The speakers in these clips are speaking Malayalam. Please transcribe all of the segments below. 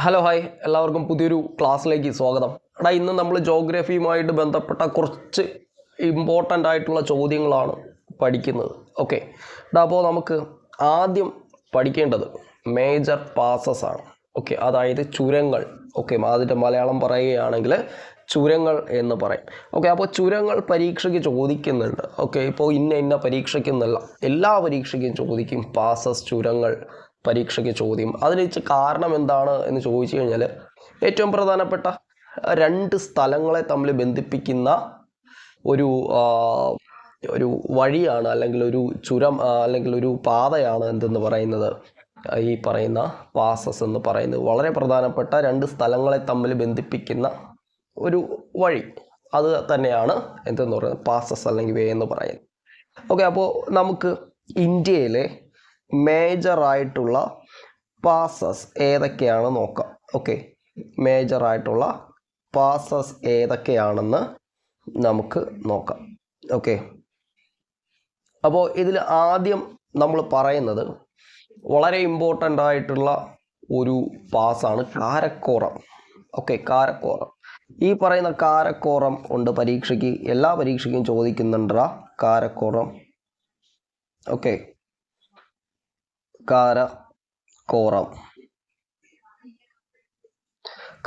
ഹലോ ഹായ് എല്ലാവർക്കും പുതിയൊരു ക്ലാസ്സിലേക്ക് സ്വാഗതം. ഇന്ന് നമ്മൾ ജോഗ്രഫിയുമായിട്ട് ബന്ധപ്പെട്ട കുറച്ച് ഇമ്പോർട്ടൻ്റ് ആയിട്ടുള്ള ചോദ്യങ്ങളാണ് പഠിക്കുന്നത്. ഓക്കെ, അപ്പോൾ നമുക്ക് ആദ്യം പഠിക്കേണ്ടത് മേജർ പാസസ് ആണ്. ഓക്കെ, അതായത് ചുരങ്ങൾ. ഓക്കെ, അതിൻ്റെ മലയാളം പറയുകയാണെങ്കിൽ ചുരങ്ങൾ എന്ന് പറയും. ഓക്കെ, അപ്പോൾ ചുരങ്ങൾ പരീക്ഷയ്ക്ക് ചോദിക്കുന്നുണ്ട്. ഓക്കെ, ഇപ്പോൾ ഇന്ന പരീക്ഷയ്ക്കെന്നല്ല, എല്ലാ പരീക്ഷയ്ക്കും ചോദിക്കും പാസസ്, ചുരങ്ങൾ പരീക്ഷയ്ക്ക് ചോദ്യം. അതിന് കാരണം എന്താണ് എന്ന് ചോദിച്ചു കഴിഞ്ഞാൽ, ഏറ്റവും പ്രധാനപ്പെട്ട രണ്ട് സ്ഥലങ്ങളെ തമ്മിൽ ബന്ധിപ്പിക്കുന്ന ഒരു വഴിയാണ്, അല്ലെങ്കിൽ ഒരു ചുരം, അല്ലെങ്കിൽ ഒരു പാതയാണ് എന്തെന്ന് പറയുന്നത്, ഈ പറയുന്ന പാസസ് എന്ന് പറയുന്നത്. വളരെ പ്രധാനപ്പെട്ട രണ്ട് സ്ഥലങ്ങളെ തമ്മിൽ ബന്ധിപ്പിക്കുന്ന ഒരു വഴി, അത് തന്നെയാണ് എന്തെന്ന് പറയുന്നത് പാസസ് അല്ലെങ്കിൽ വേ എന്ന് പറയുന്നത്. ഓക്കെ, അപ്പോൾ നമുക്ക് ഇന്ത്യയിലെ മേജറായിട്ടുള്ള പാസസ് ഏതൊക്കെയാണ് നോക്കാം. ഓക്കെ, മേജറായിട്ടുള്ള പാസസ് ഏതൊക്കെയാണെന്ന് നമുക്ക് നോക്കാം. ഓക്കെ, അപ്പോൾ ഇതിൽ ആദ്യം നമ്മൾ പറയുന്നത് വളരെ ഇമ്പോർട്ടൻ്റ് ആയിട്ടുള്ള ഒരു പാസ്സാണ് കാരക്കോറം. ഓക്കെ, കാരക്കോറം. ഈ പറയുന്ന കാരക്കോറം ഉണ്ട് പരീക്ഷയ്ക്ക്, എല്ലാ പരീക്ഷയ്ക്കും ചോദിക്കുന്നുണ്ട് കാരക്കോറം. ഓക്കെ,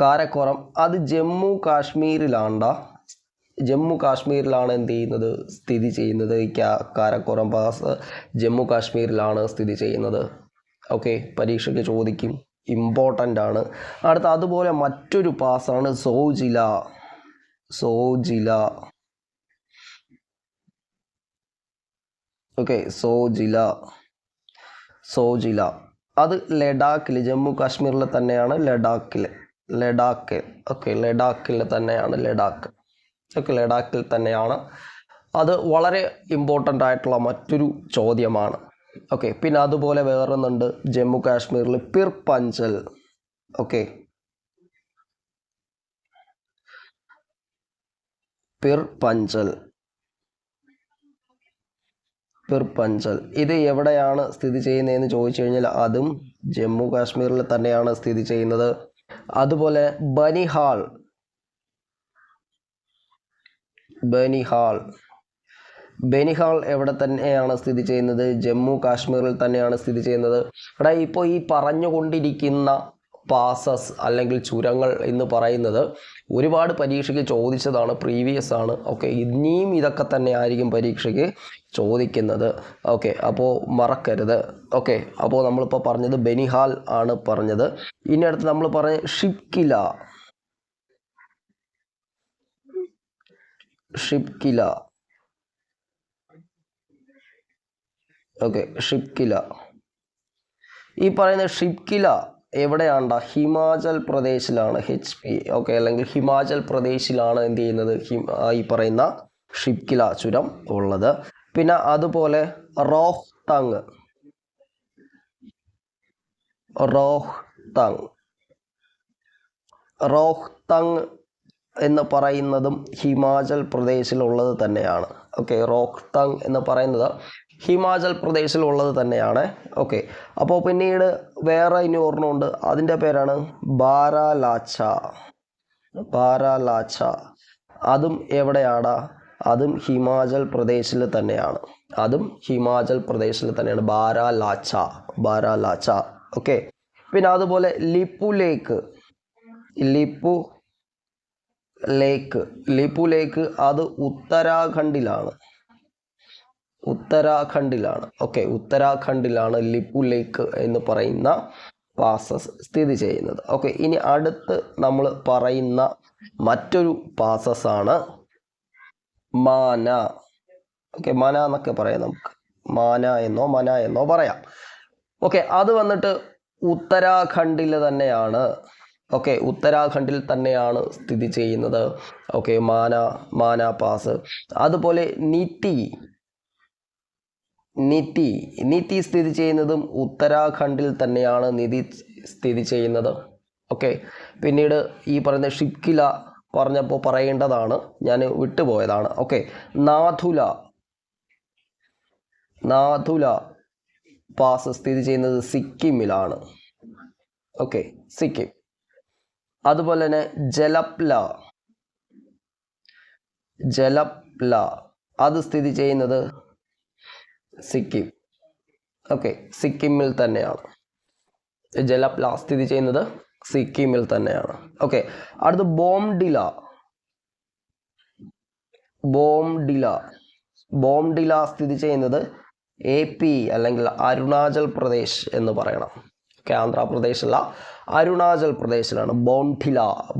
കാരക്കോറം അത് ജമ്മു കാശ്മീരിലാണ് എന്ത് ചെയ്യുന്നത്, സ്ഥിതി ചെയ്യുന്നത്. കാരക്കോറം പാസ് ജമ്മു കാശ്മീരിലാണ് സ്ഥിതി ചെയ്യുന്നത്. ഓക്കെ, പരീക്ഷയ്ക്ക് ചോദിക്കും, ഇമ്പോർട്ടൻ്റ് ആണ്. അടുത്ത അതുപോലെ മറ്റൊരു പാസ്സാണ് സോജില. ഓക്കെ, സോജില അത് ലഡാക്കിൽ, ജമ്മു കാശ്മീരിൽ തന്നെയാണ് ലഡാക്ക്. ഓക്കെ, ലഡാക്കിൽ തന്നെയാണ്. അത് വളരെ ഇമ്പോർട്ടൻ്റ് ആയിട്ടുള്ള മറ്റൊരു ചോദ്യമാണ്. ഓക്കെ, പിന്നെ അതുപോലെ വേറൊന്നുണ്ട് ജമ്മു കാശ്മീരിൽ Pir Panjal. Okay, Pir Panjal ഇത് എവിടെയാണ് സ്ഥിതി ചെയ്യുന്നതെന്ന് ചോദിച്ചു കഴിഞ്ഞാൽ അതും ജമ്മു കാശ്മീരിൽ തന്നെയാണ് സ്ഥിതി ചെയ്യുന്നത്. അതുപോലെ ബനിഹാൾ എവിടെ തന്നെയാണ് സ്ഥിതി ചെയ്യുന്നത്, ജമ്മു കാശ്മീരിൽ തന്നെയാണ് സ്ഥിതി ചെയ്യുന്നത്. ഇപ്പോൾ ഈ പറഞ്ഞുകൊണ്ടിരിക്കുന്ന പാസസ് അല്ലെങ്കിൽ ചുരങ്ങൾ എന്ന് പറയുന്നത് ഒരുപാട് പരീക്ഷയ്ക്ക് ചോദിച്ചതാണ്, പ്രീവിയസ് ആണ്. ഓക്കെ, ഇനിയും ഇതൊക്കെ തന്നെ ആയിരിക്കും പരീക്ഷയ്ക്ക് ചോദിക്കുന്നത്. ഓക്കെ, അപ്പോൾ മറക്കരുത്. ഓക്കെ, അപ്പോൾ നമ്മളിപ്പോൾ പറഞ്ഞത് ബനിഹാൽ ആണ് പറഞ്ഞത്. ഇനി അടുത്ത് നമ്മൾ പറഞ്ഞ ഷിപ്കില. ഓക്കെ, ഷിപ്കില. ഈ പറയുന്ന ഷിപ്കില എവിടെയാണ്? ഹിമാചൽ പ്രദേശിലാണ്. HP. ഓക്കെ, അല്ലെങ്കിൽ ഹിമാചൽ പ്രദേശിലാണ് എന്ത് ചെയ്യുന്നത്, ഈ പറയുന്ന ഷിപ്കില ചുരം ഉള്ളത്. പിന്നെ അതുപോലെ റോഹ്തങ് എന്ന് പറയുന്നതും ഹിമാചൽ പ്രദേശിലുള്ളത് തന്നെയാണ്. ഓക്കെ, റോഹ്തങ് എന്ന് പറയുന്നത് ഹിമാചൽ പ്രദേശിലുള്ളത് തന്നെയാണ്. ഓക്കെ, അപ്പോൾ പിന്നീട് വേറെ ഇനി ഒരെണ്ണമുണ്ട്, അതിൻ്റെ പേരാണ് ബാരാലാച്ച. അതും എവിടെയാണ്? അതും ഹിമാചൽ പ്രദേശിൽ തന്നെയാണ്. ബാരാലാച്ച. ഓക്കെ, പിന്നെ അതുപോലെ ലിപ്പു ലേക്ക് അത് ഉത്തരാഖണ്ഡിലാണ്. ഓക്കെ, ഉത്തരാഖണ്ഡിലാണ് ലിപ്പു ലേക്ക് എന്ന് പറയുന്ന പാസസ് സ്ഥിതി ചെയ്യുന്നത്. ഓക്കെ, ഇനി അടുത്ത് നമ്മൾ പറയുന്ന മറ്റൊരു പാസസ് ആണ് മാന. ഓക്കെ, മന എന്നൊക്കെ പറയാം, നമുക്ക് മന എന്നോ പറയാം. ഓക്കെ, അത് വന്നിട്ട് ഉത്തരാഖണ്ഡിൽ തന്നെയാണ്. ഓക്കെ, ഉത്തരാഖണ്ഡിൽ തന്നെയാണ് സ്ഥിതി ചെയ്യുന്നത്. ഓക്കെ, മാന പാസ്. അതുപോലെ നിതി സ്ഥിതി ചെയ്യുന്നതും ഉത്തരാഖണ്ഡിൽ തന്നെയാണ് സ്ഥിതി ചെയ്യുന്നത്. ഓക്കെ, പിന്നീട് ഈ പറയുന്ന ഷിപ്കില പറഞ്ഞപ്പോൾ പറയേണ്ടതാണ്, ഞാൻ വിട്ടുപോയതാണ്. ഓക്കെ, നാഥുല പാസ് സ്ഥിതി ചെയ്യുന്നത് സിക്കിമിലാണ്. ഓക്കെ, സിക്കിം. അതുപോലെ തന്നെ ജലപ്ല അത് സ്ഥിതി ചെയ്യുന്നത് സിക്കിം. ഓക്കെ, സിക്കിമിൽ തന്നെയാണ്. ജലപ്ല സ്ഥിതി ചെയ്യുന്നത് സിക്കിമിൽ തന്നെയാണ്. ഓക്കെ, അടുത്ത് ബോംഡില സ്ഥിതി ചെയ്യുന്നത് AP അല്ലെങ്കിൽ അരുണാചൽ പ്രദേശ് എന്ന് പറയണം. ഓക്കെ, ആന്ധ്രാപ്രദേശല്ല, അരുണാചൽ പ്രദേശിലാണ്.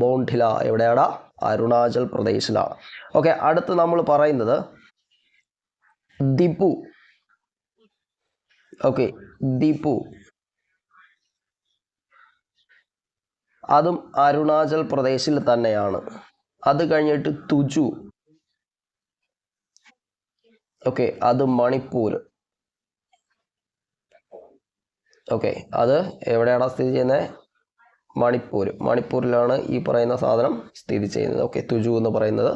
ബോംഡില എവിടെയാണ്? അരുണാചൽ പ്രദേശിലാണ്. ഓക്കെ, അടുത്ത് നമ്മൾ പറയുന്നത് ദിപ്പു. ഓക്കെ, ദിപ്പു അതും അരുണാചൽ പ്രദേശിൽ തന്നെയാണ്. അത് കഴിഞ്ഞിട്ട് തുജു. ഓക്കെ, അത് മണിപ്പൂർ. ഓക്കെ, അത് എവിടെയാണ് സ്ഥിതി ചെയ്യുന്നത്? മണിപ്പൂരിലാണ് ഈ പറയുന്ന സാധനം സ്ഥിതി ചെയ്യുന്നത്. ഓക്കെ, തുജു എന്ന് പറയുന്നത്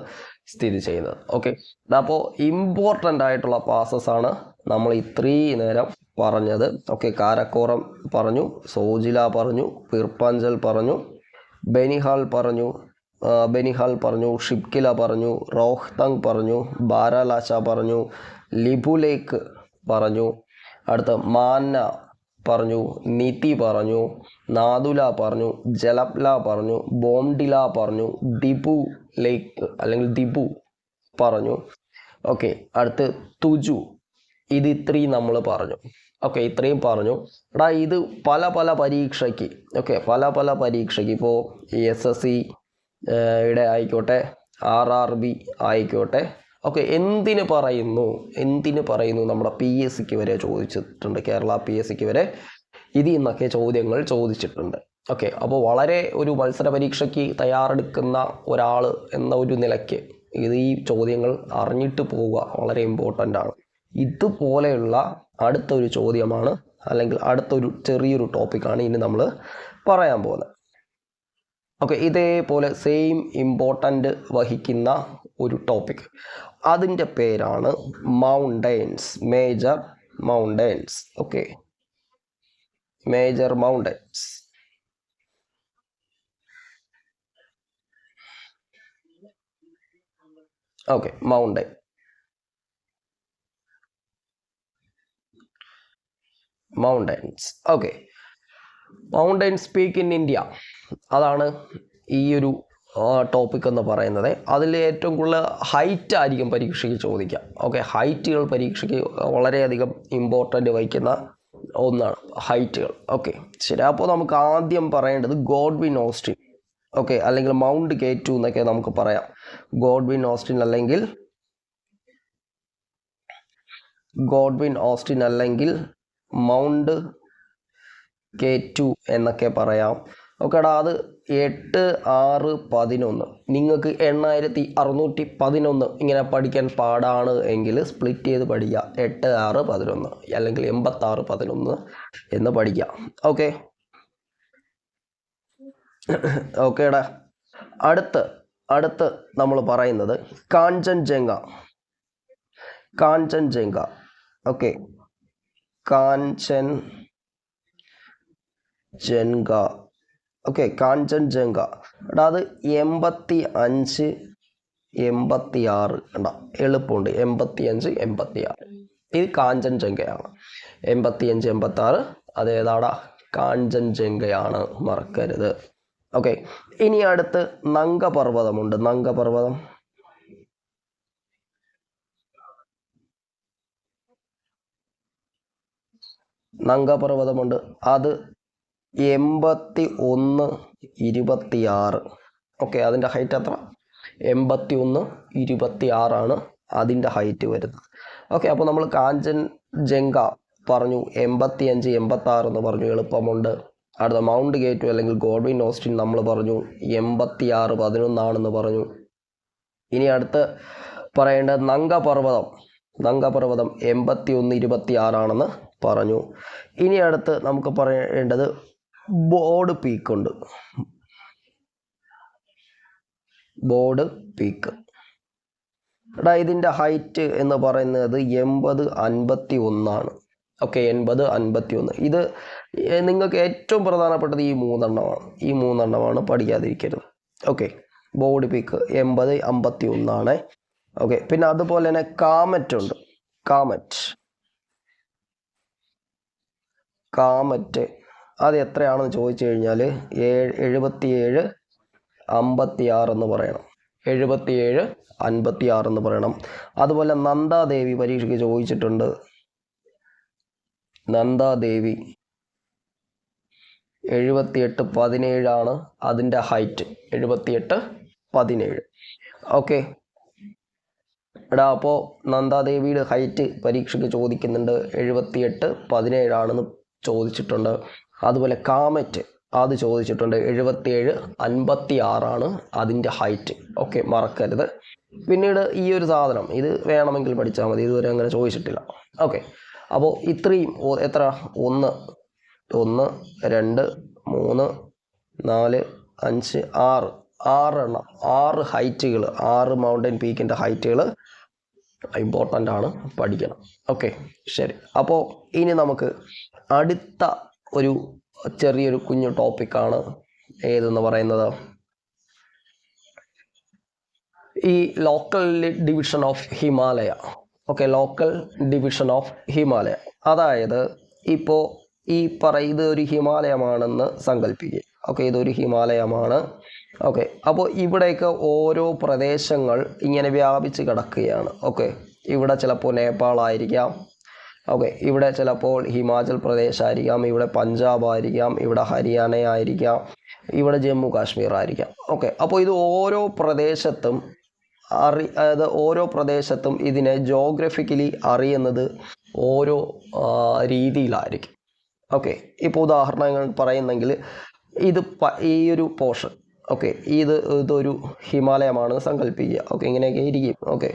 സ്ഥിതി ചെയ്യുന്നത്. ഓക്കെ, അപ്പോൾ ഇമ്പോർട്ടൻ്റ് ആയിട്ടുള്ള പാസസ് ആണ് നമ്മൾ ഇത്രയും നേരം പറഞ്ഞത്. ഓക്കെ, കാരക്കോറം പറഞ്ഞു, സോജില പറഞ്ഞു, പിർപ്പഞ്ചൽ പറഞ്ഞു, ബെനിഹാൽ പറഞ്ഞു, ഷിപ്കില പറഞ്ഞു, റോഹ്തങ് പറഞ്ഞു, ബാരാലാച്ച പറഞ്ഞു, ലിപു ലേക്ക് പറഞ്ഞു, അടുത്ത മാന്ന പറഞ്ഞു, നീതി പറഞ്ഞു, നാദുല പറഞ്ഞു, ജലപ്ല പറഞ്ഞു, ബോംഡില പറഞ്ഞു, ദിപ്പു ലേക്ക് അല്ലെങ്കിൽ ദിപ്പു പറഞ്ഞു. ഓക്കെ, അടുത്ത് തുജു. ഇത് ഇത്രയും നമ്മൾ പറഞ്ഞു. ഓക്കെ, ഇത്രയും പറഞ്ഞു. എടാ, ഇത് പല പരീക്ഷയ്ക്ക്, ഓക്കെ, പല പരീക്ഷയ്ക്ക് ഇപ്പോൾ SSC യുടെ ആയിക്കോട്ടെ, RRB ആയിക്കോട്ടെ, ഓക്കെ, എന്തിന് പറയുന്നു നമ്മുടെ PSCക്ക് വരെ ചോദിച്ചിട്ടുണ്ട്. കേരള PSCക്ക് വരെ ഇതിൽ നിന്നൊക്കെ ചോദ്യങ്ങൾ ചോദിച്ചിട്ടുണ്ട്. ഓക്കെ, അപ്പോൾ വളരെ ഒരു മത്സര പരീക്ഷയ്ക്ക് തയ്യാറെടുക്കുന്ന ഒരാൾ എന്ന ഒരു നിലയ്ക്ക് ഈ ചോദ്യങ്ങൾ അറിഞ്ഞിട്ട് പോവുക വളരെ ഇമ്പോർട്ടൻ്റ് ആണ്. ഇതുപോലെയുള്ള അടുത്തൊരു ചോദ്യമാണ് അല്ലെങ്കിൽ അടുത്തൊരു ചെറിയൊരു ടോപ്പിക്കാണ് ഇനി നമ്മൾ പറയാൻ പോകുന്നത്. ഓക്കെ, ഇതേപോലെ സെയിം ഇമ്പോർട്ടൻ്റ് വഹിക്കുന്ന ഒരു ടോപ്പിക്, അതിൻ്റെ പേരാണ് mountains, major mountains. Okay, major mountains. Okay, mountains. Okay, mountains peak in India, അതാണ് ഈ ഒരു ടോപ്പിക് എന്ന് പറയുന്നത്. അതിൽ ഏറ്റവും കൂടുതൽ ഹൈറ്റ് ആയിരിക്കും പരീക്ഷയ്ക്ക് ചോദിക്കാം. ഓക്കെ, ഹൈറ്റുകൾ പരീക്ഷയ്ക്ക് വളരെയധികം ഇമ്പോർട്ടൻ്റ് വഹിക്കുന്ന ഒന്നാണ് ഹൈറ്റുകൾ. ഓക്കെ, ശരി. അപ്പോൾ നമുക്ക് ആദ്യം പറയേണ്ടത് ഗോഡ്വിൻ ഓസ്റ്റിൻ. ഓക്കെ, അല്ലെങ്കിൽ മൗണ്ട് K2 എന്നൊക്കെ നമുക്ക് പറയാം. ഗോഡ്വിൻ ഓസ്റ്റിൻ അല്ലെങ്കിൽ മൗണ്ട് K2 എന്നൊക്കെ പറയാം. ഓക്കേടാ, അത് 8-6-11 നിങ്ങൾക്ക് 8611 ഇങ്ങനെ പഠിക്കാൻ പാടാണ് എങ്കിൽ സ്പ്ലിറ്റ് ചെയ്ത് പഠിക്കുക. 8-6-11 അല്ലെങ്കിൽ 86-11 എന്ന് പഠിക്കാം. ഓക്കെ, ഓക്കേടാ. അടുത്ത് നമ്മൾ പറയുന്നത് കാഞ്ചൻജംഗ. ഓക്കെ, കാഞ്ചൻജംഗ. അത് 85-86 കണ്ട, എളുപ്പമുണ്ട്. 85-86 ഇത് കാഞ്ചൻജംഗയാണ്. 85-86 അതേതാടാ? കാഞ്ചൻജംഗയാണ്, മറക്കരുത്. ഓക്കെ, ഇനി അടുത്ത് നംഗപർവ്വതമുണ്ട്. നംഗപർവ്വതമുണ്ട്. അത് 81-26. ഓക്കെ, അതിൻ്റെ ഹൈറ്റ് എത്ര? 81-26 അതിൻ്റെ ഹൈറ്റ് വരുന്നത്. ഓക്കെ, അപ്പോൾ നമ്മൾ കാഞ്ചൻജംഗ പറഞ്ഞു, 85-86 എന്ന് പറഞ്ഞു, എളുപ്പമുണ്ട്. അടുത്ത മൗണ്ട് K2 അല്ലെങ്കിൽ ഗോഡ്വിൻ ഓസ്റ്റിൻ നമ്മൾ പറഞ്ഞു 86-11 പറഞ്ഞു. ഇനി അടുത്ത് പറയേണ്ടത് നംഗപർവ്വതം 81-26 പറഞ്ഞു. ഇനി അടുത്ത് നമുക്ക് പറയേണ്ടത് ബോർഡ് പീക്കുണ്ട്. എടാ, ഇതിൻ്റെ ഹൈറ്റ് എന്ന് പറയുന്നത് 80-51 ഓക്കെ 80, 51. ഇത് നിങ്ങൾക്ക് ഏറ്റവും പ്രധാനപ്പെട്ടത് ഈ മൂന്നെണ്ണമാണ് പഠിക്കാതിരിക്കരുത്. ഓക്കെ, ബോഡി പീക്ക് 80, 51. ഓക്കെ, പിന്നെ അതുപോലെ തന്നെ കാമറ്റ് ഉണ്ട്. കാമറ്റ് അത് എത്രയാണെന്ന് ചോദിച്ചു കഴിഞ്ഞാൽ 77, 56 എന്ന് പറയണം. 77, 56 എന്ന് പറയണം. അതുപോലെ നന്ദാദേവി പരീക്ഷയ്ക്ക് ചോദിച്ചിട്ടുണ്ട്. നന്ദാദേവി 78, 17 അതിൻ്റെ ഹൈറ്റ്. 78, 17. ഓക്കെ എടാ, അപ്പോൾ നന്ദാദേവിയുടെ ഹൈറ്റ് പരീക്ഷയ്ക്ക് ചോദിക്കുന്നുണ്ട്. 78, 17 ചോദിച്ചിട്ടുണ്ട്. അതുപോലെ കാമറ്റ് അത് ചോദിച്ചിട്ടുണ്ട്. 77, 56 അതിൻ്റെ ഹൈറ്റ്. ഓക്കെ, മറക്കരുത്. പിന്നീട് ഈ ഒരു സാധനം ഇത് വേണമെങ്കിൽ പഠിച്ചാൽ മതി, ഇതുവരെ അങ്ങനെ ചോദിച്ചിട്ടില്ല. ഓക്കെ, അപ്പോൾ ഇത്രയും എത്ര 1, 2, 3, 4, 5, 6 ഹൈറ്റുകൾ, 6 മൗണ്ടൻ പീക്കിൻ്റെ ഹൈറ്റുകൾ ഇമ്പോർട്ടൻ്റ് ആണ്, പഠിക്കണം. ഓക്കെ, ശരി. അപ്പോൾ ഇനി നമുക്ക് അടുത്ത ഒരു ചെറിയൊരു കുഞ്ഞു ടോപ്പിക്കാണ് ഏതെന്ന് പറയുന്നത്, ഈ local division of Himalaya. Okay, local division of Himalaya. അതായത് ഇപ്പോൾ ഇത് ഒരു ഹിമാലയമാണെന്ന് സങ്കല്പിക്കുക. ഓക്കെ, ഇതൊരു ഹിമാലയമാണ്. ഓക്കെ, അപ്പോൾ ഇവിടേക്ക് ഓരോ പ്രദേശങ്ങൾ ഇങ്ങനെ വ്യാപിച്ച് കിടക്കുകയാണ്. ഓക്കെ, ഇവിടെ ചിലപ്പോൾ നേപ്പാളായിരിക്കാം. ഓക്കെ, ഇവിടെ ചിലപ്പോൾ ഹിമാചൽ പ്രദേശ് ആയിരിക്കാം, ഇവിടെ പഞ്ചാബ് ആയിരിക്കാം, ഇവിടെ ഹരിയാന ആയിരിക്കാം, ഇവിടെ ജമ്മു കാശ്മീർ ആയിരിക്കാം. ഓക്കെ, അപ്പോൾ ഇത് ഓരോ പ്രദേശത്തും ഇതിനെ ജോഗ്രഫിക്കലി അറിയുന്നത് ഓരോ രീതിയിലായിരിക്കും. ഓക്കെ, ഇപ്പോൾ ഉദാഹരണങ്ങൾ പറയുന്നെങ്കിൽ ഈ ഒരു പോർഷൻ, ഓക്കെ, ഇതൊരു ഹിമാലയമാണെന്ന് സങ്കല്പിക്കുക. ഓക്കെ, ഇങ്ങനെയൊക്കെ ഇരിക്കും. ഓക്കെ,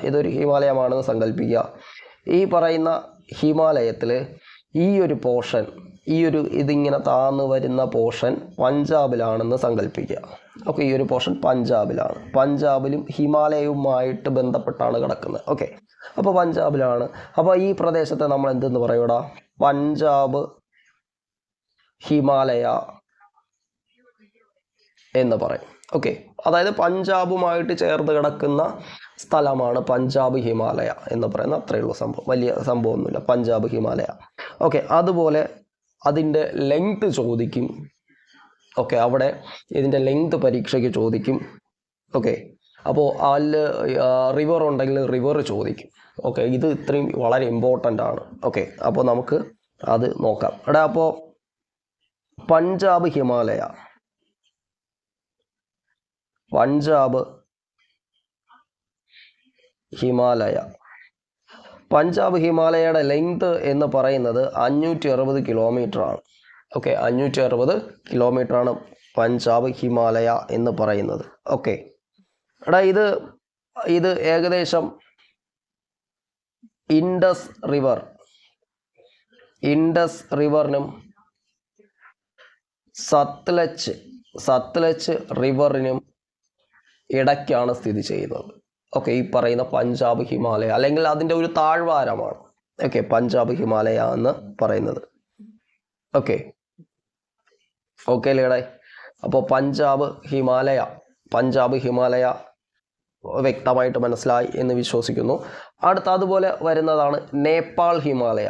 ഇതൊരു ഹിമാലയമാണെന്ന് സങ്കല്പിക്കുക. ഈ പറയുന്ന ഹിമാലയത്തിൽ ഈ ഒരു പോർഷൻ, ഇതിങ്ങനെ താഴ്ന്നു വരുന്ന പോർഷൻ പഞ്ചാബിലാണെന്ന് സങ്കല്പിക്കുക. ഓക്കെ, ഈ ഒരു പോർഷൻ പഞ്ചാബിലാണ്. പഞ്ചാബിലും ഹിമാലയവുമായിട്ട് ബന്ധപ്പെട്ടാണ് കിടക്കുന്നത്. ഓക്കെ, അപ്പോൾ പഞ്ചാബിലാണ്. അപ്പോൾ ഈ പ്രദേശത്തെ നമ്മൾ എന്തെന്ന് പറയൂടാ? പഞ്ചാബ് ഹിമാലയ എന്ന് പറയും. ഓക്കെ, അതായത് പഞ്ചാബുമായിട്ട് ചേർന്ന് കിടക്കുന്ന സ്ഥലമാണ് പഞ്ചാബ് ഹിമാലയ എന്ന് പറയുന്ന. അത്രയുള്ള സംഭവം, വലിയ സംഭവമൊന്നുമില്ല. പഞ്ചാബ് ഹിമാലയ. ഓക്കെ, അതുപോലെ അതിൻ്റെ ലെങ്ത് ചോദിക്കും. ഓക്കെ, അവിടെ ഇതിൻ്റെ ലെങ്ത് പരീക്ഷയ്ക്ക് ചോദിക്കും. ഓക്കെ, അപ്പോൾ അതിൽ റിവർ ഉണ്ടെങ്കിൽ റിവർ ചോദിക്കും. ഓക്കെ, ഇത് ഇത്രയും വളരെ ഇമ്പോർട്ടൻ്റ് ആണ്. ഓക്കെ, അപ്പോൾ നമുക്ക് അത് നോക്കാം. എടാ, അപ്പോൾ പഞ്ചാബ് ഹിമാലയ, പഞ്ചാബ് ഹിമാലയയുടെ ലെങ്ത് എന്ന് പറയുന്നത് 560 കിലോമീറ്റർ ആണ്. ഓക്കെ, 560 കിലോമീറ്റർ ആണ് പഞ്ചാബ് ഹിമാലയ എന്ന് പറയുന്നത്. ഓക്കെ എടാ, ഇത് ഏകദേശം ഇൻഡസ് റിവറിനും സത്ലജ് റിവറിനും ഇടയ്ക്കാണ് സ്ഥിതി ചെയ്യുന്നത്. ഓക്കെ, ഈ പറയുന്ന പഞ്ചാബ് ഹിമാലയ അല്ലെങ്കിൽ അതിൻ്റെ ഒരു താഴ്വാരമാണ്. ഓക്കെ, പഞ്ചാബ് ഹിമാലയ എന്ന് പറയുന്നത്. ഓക്കെ അല്ലേ? അപ്പോൾ പഞ്ചാബ് ഹിമാലയ വ്യക്തമായിട്ട് മനസ്സിലായി എന്ന് വിശ്വസിക്കുന്നു. അതുപോലെ വരുന്നതാണ് നേപ്പാൾ ഹിമാലയ.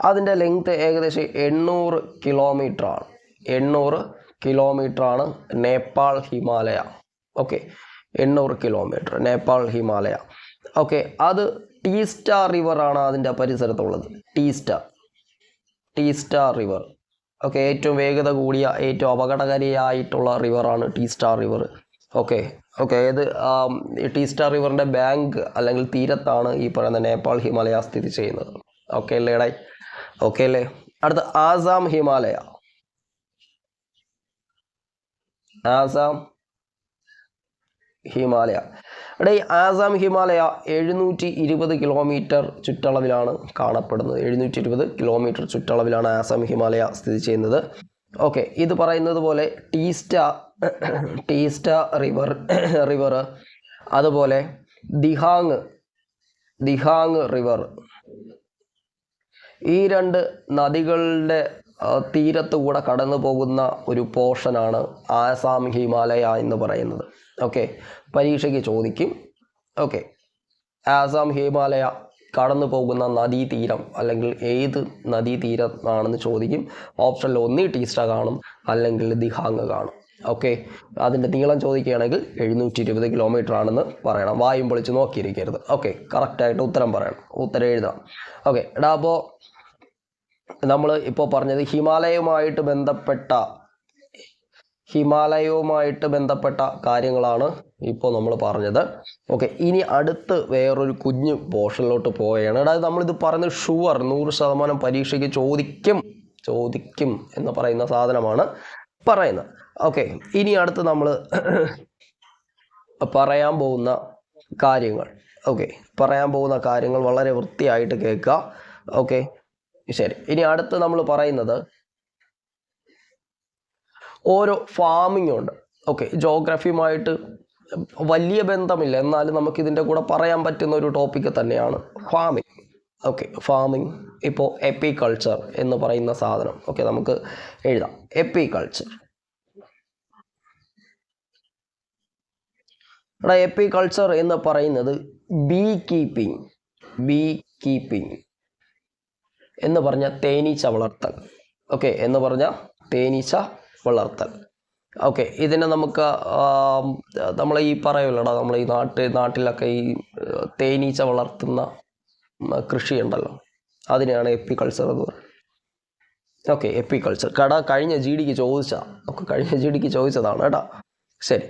അതിൻ്റെ ലെങ്ത് ഏകദേശം 800 കിലോമീറ്റർ ആണ്. 800 കിലോമീറ്റർ ആണ് Nepal Himalaya. Okay, 800 kilometre Nepal Himalaya. Okay, അത് ടീസ്റ്റ റിവറാണ് അതിൻ്റെ പരിസരത്തുള്ളത്. ടീസ്റ്റ റിവർ. ഓക്കെ, ഏറ്റവും വേഗത കൂടിയ, ഏറ്റവും അപകടകാരിയായിട്ടുള്ള റിവറാണ് ടീസ്റ്റ റിവർ. ഓക്കെ, ഇത് ടീസ്റ്റ റിവറിൻ്റെ ബാങ്ക് അല്ലെങ്കിൽ തീരത്താണ് ഈ പറയുന്ന നേപ്പാൾ ഹിമാലയ സ്ഥിതി ചെയ്യുന്നത്. ഓക്കെ അല്ലേ? അടുത്ത ആസാം ഹിമാലയ. ഈ ആസാം ഹിമാലയ 720 കിലോമീറ്റർ ചുറ്റളവിലാണ് കാണപ്പെടുന്നത്. 720 കിലോമീറ്റർ ചുറ്റളവിലാണ് ആസാം ഹിമാലയ സ്ഥിതി ചെയ്യുന്നത്. ഓക്കെ, ഇത് പറയുന്നത് പോലെ ടീസ്റ്റ റിവർ അതുപോലെ ദിഹാങ് റിവർ, ഈ രണ്ട് നദികളുടെ തീരത്തു കൂടെ കടന്നു പോകുന്ന ഒരു പോർഷനാണ് ആസാം ഹിമാലയ എന്ന് പറയുന്നത്. ഓക്കെ, പരീക്ഷയ്ക്ക് ചോദിക്കും. ഓക്കെ, ആസാം ഹിമാലയ കടന്നു പോകുന്ന നദീതീരം അല്ലെങ്കിൽ ഏത് നദീതീരം ആണെന്ന് ചോദിക്കും. ഓപ്ഷനിൽ ഒന്നീ ടീസ്റ്റ കാണും, അല്ലെങ്കിൽ ദിഹാങ് കാണും. ഓക്കെ, അതിൻ്റെ നീളം ചോദിക്കുകയാണെങ്കിൽ 720 കിലോമീറ്റർ ആണെന്ന് പറയണം. വായും പൊളിച്ച് നോക്കിയിരിക്കരുത്. ഓക്കെ, കറക്റ്റായിട്ട് ഉത്തരം പറയണം, ഉത്തരം എഴുതാം. ഓക്കെ എടാ, അപ്പോൾ നമ്മൾ ഇപ്പോൾ പറഞ്ഞത് ഹിമാലയവുമായിട്ട് ബന്ധപ്പെട്ട കാര്യങ്ങളാണ് ഇപ്പോൾ നമ്മൾ പറഞ്ഞത്. ഓക്കെ, ഇനി അടുത്ത് വേറൊരു കുഞ്ഞു പോർഷനിലോട്ട് പോവുകയാണ്. അതായത് നമ്മളിത് പറയുന്നത് ഷുവർ 100% പരീക്ഷയ്ക്ക് ചോദിക്കും എന്ന് പറയുന്ന സാധനമാണ് പറയുന്നത്. ഓക്കെ, ഇനി അടുത്ത് നമ്മൾ പറയാൻ പോകുന്ന കാര്യങ്ങൾ വളരെ വൃത്തിയായിട്ട് കേൾക്കുക. ഓക്കെ, ശരി. ഇനി അടുത്ത് നമ്മൾ പറയുന്നത് ഓരോ ഫാമിംഗ് ഉണ്ട്. ഓക്കെ, ജോഗ്രഫിയുമായിട്ട് വലിയ ബന്ധമില്ല, എന്നാലും നമുക്കിതിൻ്റെ കൂടെ പറയാൻ പറ്റുന്ന ഒരു ടോപ്പിക്ക് തന്നെയാണ് ഫാമിംഗ്. Okay, farming. ഇപ്പോൾ എപ്പികൾച്ചർ എന്ന് പറയുന്ന സാധനം. ഓക്കെ, നമുക്ക് എഴുതാം എപ്പികൾച്ചർ. എപ്പികൾച്ചർ എന്ന് പറയുന്നത് ബീ കീപ്പിംഗ് എന്ന് പറഞ്ഞ തേനീച്ച വളർത്തൽ. ഓക്കെ, എന്ന് പറഞ്ഞ തേനീച്ച വളർത്തൽ. ഓക്കെ, ഇതിനെ നമുക്ക് നമ്മൾ ഈ പറയുമല്ലോടാ, നമ്മൾ ഈ നാട്ടിലൊക്കെ ഈ തേനീച്ച വളർത്തുന്ന കൃഷി ഉണ്ടല്ലോ, അതിനെയാണ് എപ്പികൾച്ചർ എന്ന് പറയുന്നത്. ഓക്കെ, എപ്പികൾച്ചർ കഴിഞ്ഞ ജി ഡിക്ക് ചോദിച്ചതാണ് കേട്ടോ. ശരി.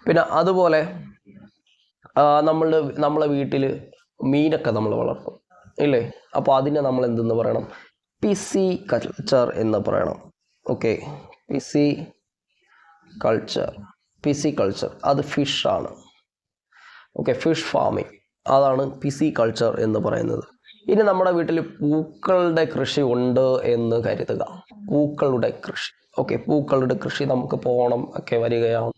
പിന്നെ അതുപോലെ നമ്മളെ വീട്ടിൽ മീനൊക്കെ നമ്മൾ വളർത്തും ഇല്ലേ? അപ്പോൾ അതിനെ നമ്മൾ എന്തെന്ന് പറയണം? പിസികൾച്ചർ എന്ന് പറയണം. ഓക്കെ, പിസികൾച്ചർ അത് ഫിഷാണ്. ഓക്കെ, ഫിഷ് ഫാമിംഗ്, അതാണ് പിസികൾച്ചർ എന്ന് പറയുന്നത്. ഇനി നമ്മുടെ വീട്ടിൽ പൂക്കളുടെ കൃഷി ഉണ്ട് എന്ന് കരുതുക. പൂക്കളുടെ കൃഷി നമുക്ക് ഓണം ഒക്കെ വരികയാണ്.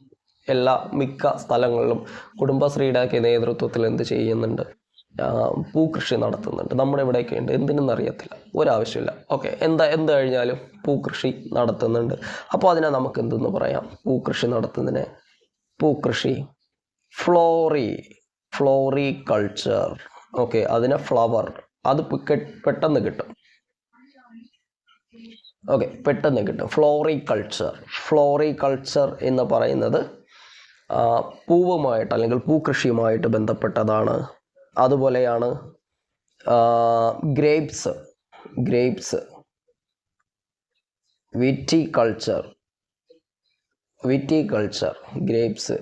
മിക്ക സ്ഥലങ്ങളിലും കുടുംബശ്രീയുടെ ഒക്കെ നേതൃത്വത്തിൽ എന്ത് ചെയ്യുന്നുണ്ട്? പൂക്കൃഷി നടത്തുന്നുണ്ട്. നമ്മുടെ ഇവിടെയൊക്കെ ഉണ്ട്, എന്തിനെന്ന് അറിയത്തില്ല, ഒരാവശ്യമില്ല. ഓക്കെ, എന്ത് കഴിഞ്ഞാലും പൂക്കൃഷി നടത്തുന്നുണ്ട്. അപ്പോൾ അതിനെ നമുക്ക് എന്തെന്ന് പറയാം? പൂക്കൃഷി നടത്തുന്നതിനെ ഫ്ലോറികൾച്ചർ. ഓക്കെ, അതിനെ ഫ്ലവർ, അത് പെട്ടെന്ന് കിട്ടും. ഓക്കെ, പെട്ടെന്ന് കിട്ടും. ഫ്ലോറികൾച്ചർ എന്ന് പറയുന്നത് പൂവുമായിട്ട് അല്ലെങ്കിൽ പൂക്കൃഷിയുമായിട്ട് ബന്ധപ്പെട്ടതാണ്. അതുപോലെയാണ് ഗ്രേപ്സ്, വിറ്റികൾച്ചർ, ഗ്രേപ്സ്.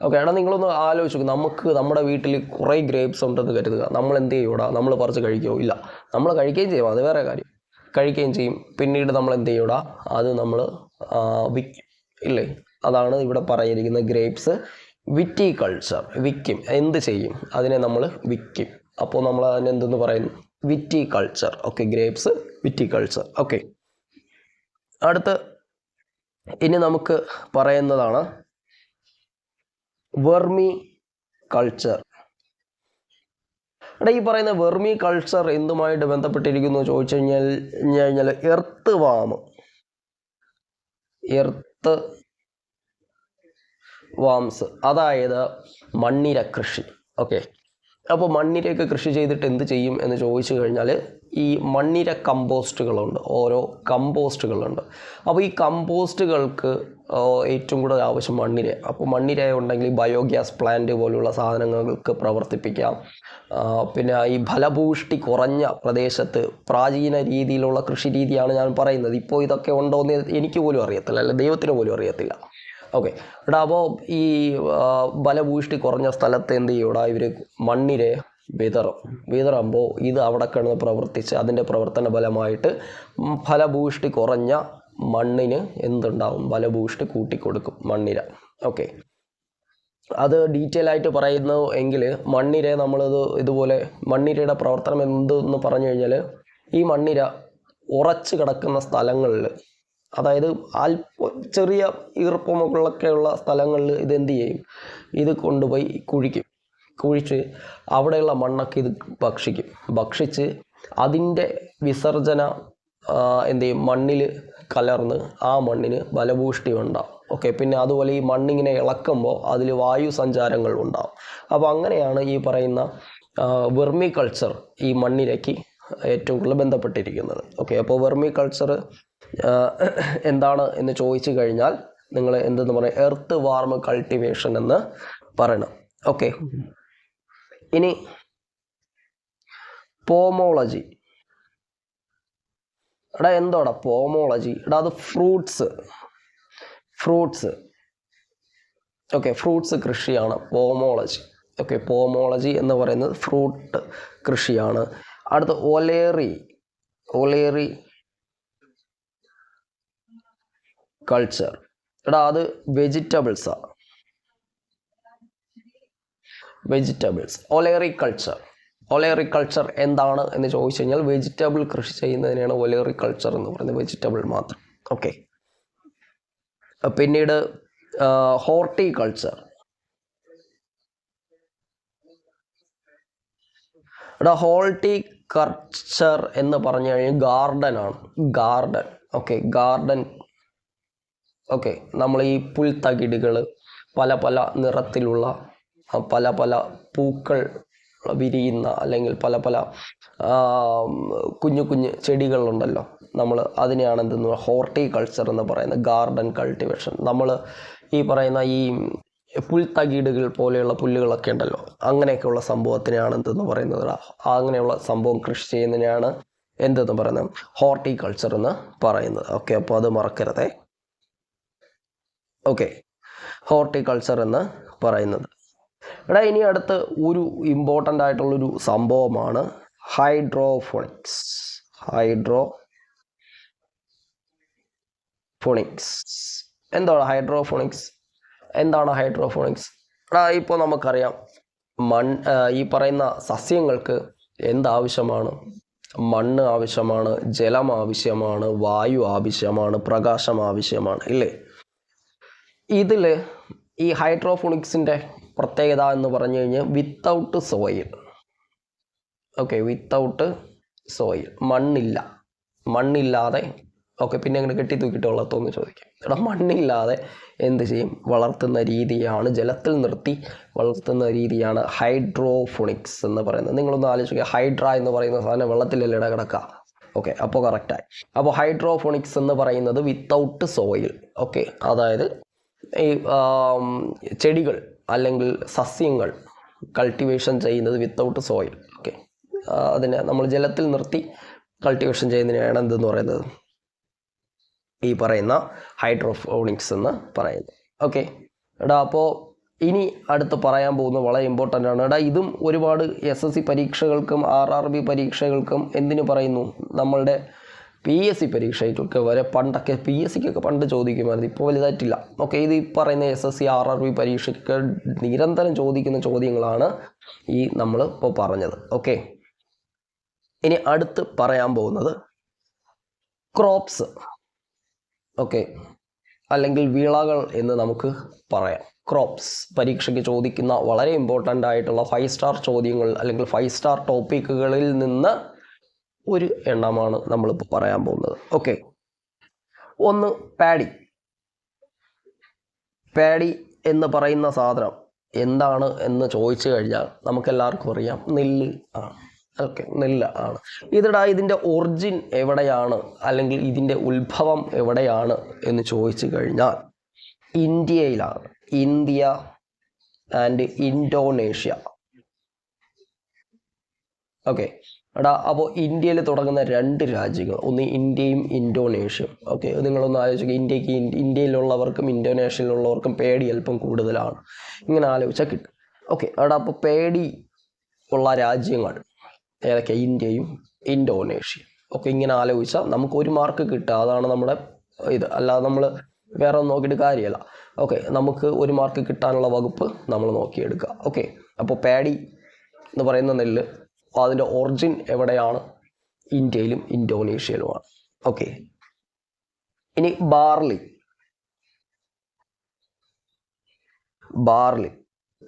ഓക്കെ, എടാ നിങ്ങളൊന്ന് ആലോചിച്ച് നോക്കും. നമുക്ക് നമ്മുടെ വീട്ടിൽ കുറേ ഗ്രേപ്സ് ഉണ്ടെന്ന് കരുതുക. നമ്മൾ എന്ത് ചെയ്യൂടാ? നമ്മൾ പറിച്ച് കഴിക്കുമോ? ഇല്ല, നമ്മൾ കഴിക്കുകയും ചെയ്യും, അത് വേറെ കാര്യം. കഴിക്കുകയും ചെയ്യും. പിന്നീട് നമ്മൾ എന്ത് ചെയ്യൂടാ? അത് നമ്മൾ വിൽക്കും ഇല്ലേ? അതാണ് ഇവിടെ പറഞ്ഞിരിക്കുന്ന ഗ്രേപ്സ്. വിറ്റികൾച്ചർ, വിൽക്കും. എന്ത് ചെയ്യും? അതിനെ നമ്മൾ വിൽക്കും. അപ്പോൾ നമ്മൾ അതിനെ എന്തെന്ന് പറയുന്നു? Viticulture. Okay, grapes, viticulture. Okay, അടുത്ത് ഇനി നമുക്ക് പറയുന്നതാണ് വെർമി കൾച്ചർ. ഈ പറയുന്ന വെർമി കൾച്ചർ എന്തുമായിട്ട് ബന്ധപ്പെട്ടിരിക്കുന്നു ചോദിച്ചു കഴിഞ്ഞാൽ എർത്ത് വാംസ്, അതായത് മണ്ണിര കൃഷി. ഓക്കെ, അപ്പോൾ മണ്ണിരയൊക്കെ കൃഷി ചെയ്തിട്ട് എന്ത് ചെയ്യും എന്ന് ചോദിച്ചു കഴിഞ്ഞാൽ ഈ മണ്ണിര കമ്പോസ്റ്റുകളുണ്ട്, ഓരോ കമ്പോസ്റ്റുകളുണ്ട്. അപ്പോൾ ഈ കമ്പോസ്റ്റുകൾക്ക് ഏറ്റവും കൂടുതൽ ആവശ്യം മണ്ണിര. അപ്പോൾ മണ്ണിര ഉണ്ടെങ്കിൽ ബയോഗ്യാസ് പ്ലാന്റ് പോലുള്ള സാധനങ്ങൾക്ക് പ്രവർത്തിപ്പിക്കാം. പിന്നെ ഈ ഫലഭൂഷ്ടി കുറഞ്ഞ പ്രദേശത്ത് പ്രാചീന രീതിയിലുള്ള കൃഷി രീതിയാണ് ഞാൻ പറയുന്നത്. ഇപ്പോൾ ഇതൊക്കെ ഉണ്ടോ എന്ന് എനിക്ക് പോലും അറിയത്തില്ല, അല്ല ദൈവത്തിന് പോലും അറിയത്തില്ല. ഓക്കെ, എടാ അപ്പോൾ ഈ ഫലഭൂഷ്ടി കുറഞ്ഞ സ്ഥലത്ത് എന്ത് ചെയ്യൂടാ? ഇവർ മണ്ണിര വിതറുമ്പോൾ ഇത് അവിടെ കിടന്ന് പ്രവർത്തിച്ച് അതിൻ്റെ പ്രവർത്തന ഫലമായിട്ട് ഫലഭൂഷ്ടി കുറഞ്ഞ മണ്ണിന് എന്തുണ്ടാവും? ഫലഭൂഷ്ടി കൂട്ടിക്കൊടുക്കും മണ്ണിര. ഓക്കെ, അത് ഡീറ്റെയിൽ ആയിട്ട് പറയുന്നു എങ്കിൽ മണ്ണിര ഇതുപോലെ മണ്ണിരയുടെ പ്രവർത്തനം എന്തെന്ന് പറഞ്ഞു കഴിഞ്ഞാൽ ഈ മണ്ണിര ഉറച്ചു കിടക്കുന്ന സ്ഥലങ്ങളിൽ അതായത് ചെറിയ ഈർപ്പമൊക്കെയുള്ള സ്ഥലങ്ങളിൽ ഇത് എന്ത് ചെയ്യും, ഇത് കൊണ്ടുപോയി കുഴിച്ച് അവിടെയുള്ള മണ്ണൊക്കെ ഇത് ഭക്ഷിച്ച് അതിൻ്റെ വിസർജന എന്ത് ചെയ്യും, മണ്ണിൽ കലർന്ന് ആ മണ്ണിന് ബലഭൂഷ്ടി ഉണ്ടാവും. ഓക്കെ, പിന്നെ അതുപോലെ ഈ മണ്ണിങ്ങനെ ഇളക്കുമ്പോൾ അതിൽ വായു സഞ്ചാരങ്ങൾ ഉണ്ടാവും. അപ്പോൾ അങ്ങനെയാണ് ഈ പറയുന്ന വെർമി കൾച്ചർ ഈ മണ്ണിലേക്ക് ഏറ്റവും കൂടുതൽ ബന്ധപ്പെട്ടിരിക്കുന്നത്. ഓക്കെ, അപ്പോൾ വെർമി കൾച്ചർ എന്താണ് എന്ന് ചോദിച്ചു കഴിഞ്ഞാൽ നിങ്ങൾ എന്തെന്ന് പറയും, എർത്ത് വാർം കൾട്ടിവേഷൻ എന്ന് പറയണം. ഓക്കെ, ഇനി പോമോളജി. എന്തോടാ പോമോളജി? അത് ഫ്രൂട്ട്സ്. ഓക്കെ, ഫ്രൂട്ട്സ് കൃഷിയാണ് പോമോളജി. ഓക്കെ, പോമോളജി എന്ന് പറയുന്നത് ഫ്രൂട്ട് കൃഷിയാണ്. അടുത്ത ഒലേറി കൾച്ചർ. അത് വെജിറ്റബിൾസാണ്. ഒലേറി കൾച്ചർ എന്താണ് എന്ന് ചോദിച്ചു കഴിഞ്ഞാൽ വെജിറ്റബിൾ കൃഷി ചെയ്യുന്നതിനെയാണ് ഒലേറി കൾച്ചർ എന്ന് പറയുന്നത്, വെജിറ്റബിൾ മാത്രം. ഓക്കെ, പിന്നീട് ഹോർട്ടികൾച്ചർ. ഹോർട്ടികൾച്ചർ എന്ന് പറഞ്ഞു കഴിഞ്ഞാൽ ഗാർഡൻ. ഓക്കെ, നമ്മൾ ഈ പുൽത്തകിടുകൾ, പല നിറത്തിലുള്ള പല പൂക്കൾ വിരിയുന്ന അല്ലെങ്കിൽ പല കുഞ്ഞു ചെടികളുണ്ടല്ലോ, നമ്മൾ അതിനെയാണ് എന്തെന്ന് ഹോർട്ടികൾച്ചർ എന്ന് പറയുന്നത്, ഗാർഡൻ കൾട്ടിവേഷൻ. നമ്മൾ ഈ പറയുന്ന ഈ പുൽത്തകിടുകൾ പോലെയുള്ള പുല്ലുകളൊക്കെ ഉണ്ടല്ലോ, അങ്ങനെയൊക്കെയുള്ള സംഭവത്തിനെയാണ് എന്തെന്ന് പറയുന്നത്, അങ്ങനെയുള്ള സംഭവം കൃഷി ചെയ്യുന്നതിനെയാണ് എന്തെന്ന് പറയുന്നത്, ഹോർട്ടികൾച്ചർ എന്ന് പറയുന്നത്. ഓക്കെ, അപ്പോൾ അത് മറക്കരുതേ. ഓക്കെ, ഹോർട്ടികൾച്ചർ എന്ന് പറയുന്നത്. ഇനി അടുത്ത് ഒരു ഇമ്പോർട്ടൻ്റ് ആയിട്ടുള്ളൊരു സംഭവമാണ് ഹൈഡ്രോഫോണിക്സ്. എന്താണ് ഹൈഡ്രോഫോണിക്സ്? ഇപ്പോൾ നമുക്കറിയാം ഈ പറയുന്ന സസ്യങ്ങൾക്ക് എന്താവശ്യമാണ്? മണ്ണ് ആവശ്യമാണ്, ജലം ആവശ്യമാണ്, വായു ആവശ്യമാണ്, പ്രകാശം ആവശ്യമാണ്, ഇല്ലേ? ഇതിൽ ഈ ഹൈഡ്രോഫോണിക്സിൻ്റെ പ്രത്യേകത എന്ന് പറഞ്ഞു കഴിഞ്ഞാൽ വിത്തൗട്ട് സോയിൽ, മണ്ണില്ലാതെ. ഓക്കെ, പിന്നെ അങ്ങനെ കെട്ടി തൂക്കിയിട്ട് വളർത്തുമെന്ന് ചോദിക്കാം. മണ്ണില്ലാതെ എന്ത് ചെയ്യും, വളർത്തുന്ന രീതിയാണ്, ജലത്തിൽ നിർത്തി വളർത്തുന്ന രീതിയാണ് ഹൈഡ്രോഫോണിക്സ് എന്ന് പറയുന്നത്. നിങ്ങളൊന്ന് ആലോചിക്കുക, ഹൈഡ്ര എന്ന് പറയുന്ന സാധനം വെള്ളത്തിലല്ലേ കിടക്കുക. ഓക്കെ, അപ്പോൾ കറക്റ്റായി. അപ്പോൾ ഹൈഡ്രോഫോണിക്സ് എന്ന് പറയുന്നത് വിത്തൗട്ട് സോയിൽ. ഓക്കെ, അതായത് ഈ ചെടികൾ അല്ലെങ്കിൽ സസ്യങ്ങൾ കൾട്ടിവേഷൻ ചെയ്യുന്നത് വിത്തൗട്ട് സോയിൽ. ഓക്കെ, അതിനെ നമ്മൾ ജലത്തിൽ നിർത്തി കൾട്ടിവേഷൻ ചെയ്യുന്നതിനെയാണ് എന്തെന്ന് പറയുന്നത്, ഈ പറയുന്ന ഹൈഡ്രോഫോണിക്സ് എന്ന് പറയുന്നത്. ഓക്കെ, അപ്പോൾ ഇനി അടുത്ത് പറയാൻ പോകുന്നത് വളരെ ഇമ്പോർട്ടൻ്റ് ആണ്. ഇതും ഒരുപാട് SSC പരീക്ഷകൾക്കും RRB പരീക്ഷകൾക്കും എന്തിനു പറയുന്നു, നമ്മളുടെ PSC പരീക്ഷയ്ക്കൊക്കെ വരെ പണ്ടൊക്കെ PSCക്കൊക്കെ പണ്ട് ചോദിക്കുമായിരുന്നു, ഇപ്പോൾ വലുതായിട്ടില്ല. ഓക്കെ, ഇത് ഈ പറയുന്ന SSC RRB പരീക്ഷയ്ക്ക് നിരന്തരം ചോദിക്കുന്ന ചോദ്യങ്ങളാണ് ഈ നമ്മൾ ഇപ്പോൾ പറഞ്ഞത്. ഓക്കെ, ഇനി അടുത്ത് പറയാൻ പോകുന്നത് ക്രോപ്സ്. ഓക്കെ, അല്ലെങ്കിൽ വിളകൾ എന്ന് നമുക്ക് പറയാം. ക്രോപ്സ് പരീക്ഷയ്ക്ക് ചോദിക്കുന്ന വളരെ ഇമ്പോർട്ടൻ്റ് ആയിട്ടുള്ള 5 സ്റ്റാർ ചോദ്യങ്ങൾ അല്ലെങ്കിൽ 5 സ്റ്റാർ ടോപ്പിക്കുകളിൽ നിന്ന് ഒരു എണ്ണമാണ് നമ്മളിപ്പോൾ പറയാൻ പോകുന്നത്. ഓക്കെ, ഒന്ന് പാഡി എന്ന് പറയുന്ന സാധനം എന്താണ് എന്ന് ചോദിച്ചു കഴിഞ്ഞാൽ നമുക്കെല്ലാവർക്കും അറിയാം, നെല്ല് ആണ്. ഓക്കെ, നെല്ല് ആണ്. ഇതിൻ്റെ ഒറിജിൻ എവിടെയാണ് അല്ലെങ്കിൽ ഇതിൻ്റെ ഉത്ഭവം എവിടെയാണ് എന്ന് ചോദിച്ചു കഴിഞ്ഞാൽ ഇന്ത്യയിലാണ്. India and Indonesia. ഓക്കെ, അപ്പോൾ ഇന്ത്യയിൽ തുടങ്ങുന്ന 2 രാജ്യങ്ങൾ, ഒന്ന് ഇന്ത്യയും ഇൻഡോനേഷ്യയും. ഓക്കെ, നിങ്ങളൊന്ന് ആലോചിക്കുക, ഇന്ത്യയിലുള്ളവർക്കും ഇൻഡോനേഷ്യയിലുള്ളവർക്കും പേടി അല്പം കൂടുതലാണ്. ഇങ്ങനെ ആലോചിച്ചാൽ കിട്ടും. ഓക്കെ, അപ്പോൾ പേടി ഉള്ള രാജ്യങ്ങൾ ഏതൊക്കെ? ഇന്ത്യയും ഇൻഡോനേഷ്യയും. ഓക്കെ, ഇങ്ങനെ ആലോചിച്ചാൽ നമുക്ക് 1 മാർക്ക് കിട്ടുക. അതാണ് നമ്മുടെ ഇത്, അല്ലാതെ നമ്മൾ വേറെ ഒന്നും നോക്കിയിട്ട് കാര്യമല്ല. ഓക്കെ, നമുക്ക് 1 മാർക്ക് കിട്ടാനുള്ള വകുപ്പ് നമ്മൾ നോക്കിയെടുക്കുക. ഓക്കെ, അപ്പോൾ പാഡി എന്ന് പറയുന്ന നെല്ല്, അതിൻ്റെ ഒറിജിൻ എവിടെയാണ്? ഇന്ത്യയിലും ഇൻഡോനേഷ്യയിലുമാണ്. ഓക്കെ, ഇനി ബാർലി